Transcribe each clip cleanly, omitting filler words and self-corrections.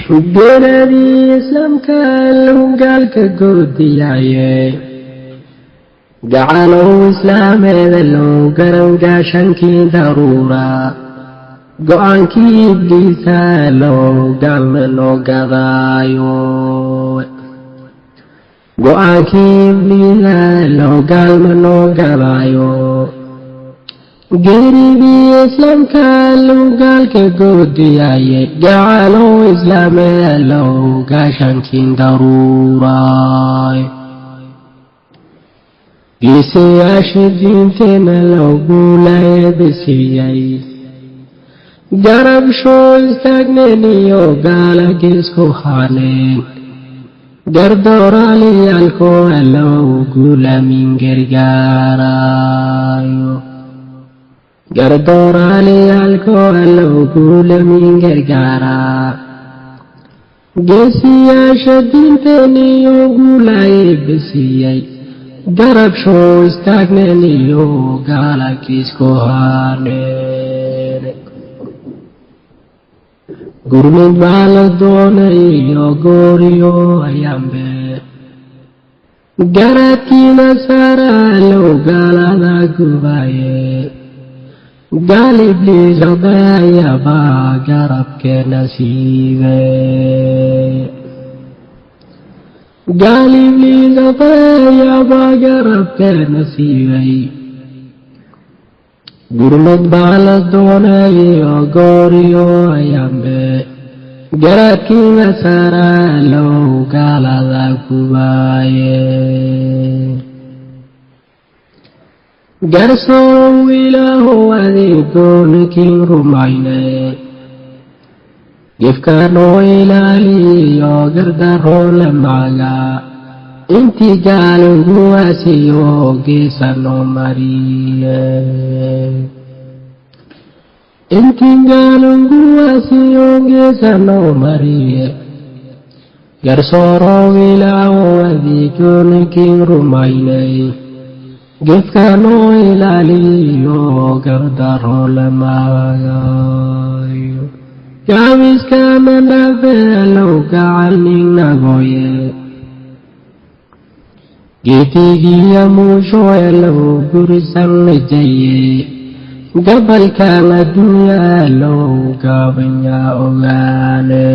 Geeradii Islaamka lagu gaalka goodiyaayay gacanow islaameeda loo garan gaashankii daruura go'aankii ibliisa loo gaalna loo gadaayo go'aankii ibliisa loo gaalna loo gadaayo geeridii islaamka lagu gaalka goodiyaayay gacanow islaameeda loo gaashankii daruuraay geesiyaasha diinteena loo guulayada siiyay garabshoo istaagnen iyo gaala geesku haaneen gardooraaliyaalkoo loo guulamin gargaarayo gardooraaliyaalkoo loo guulamin gargaaraa geesiyaasha diinteena iyo guulayada siiyay garabshoo istaagnen iyo gaala geesku haaneen gurmid baa la doonay iyo gooriyo ayaanbe garaadkiina saaraa loo gaalada gubaaye gaal ibliis odayabaa garabkeena siibay gaal ibliis odayabaa garabkeena siibay gurmad baa la doonay iyo gooriyo ayaanbe garaadkiina saaraa loo gaalada gubaaye garsoow ilaahow adeegoonikin rumayne gefkaanoo ilaaliyo gardaroo la maaga intii gaaluguwaasiyo geesanoo mariye intii gaaluguwaasiyo geesanoo mariye garsoorow ilaahow adeegoonikin rumaynay gefkaanoo ilaaliyo gardaroo la maagayo gaabiskana dhaafeelow gacalninagoye geetigiya muushoelow gurisan najaye gabalkan adduunyaalow gaabanya ogaane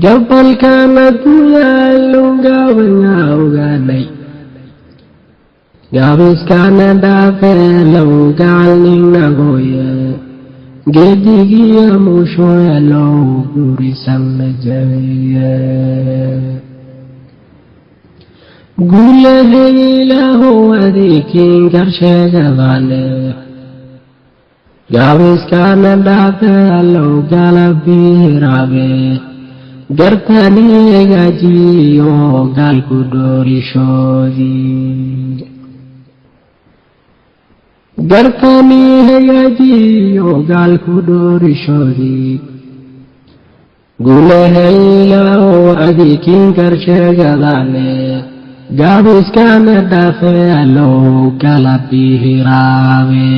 gabalkan adduunyaalow gaabanya ogaanay gaabiskana dhaafeelow gacalninagoye geetigiya muushoelow gurisan najaye guulahay ilaahow adeekiin garsheegadane gaabiskana dhaafeelow galabiiraabe gartani hagaajiyo gaalku doorishoodii gartani hagaajiyo gaalku doorishoodii guulahay ilaahow adeekiin garsheegadane gaabiskana dhaafeelow galabiiraabe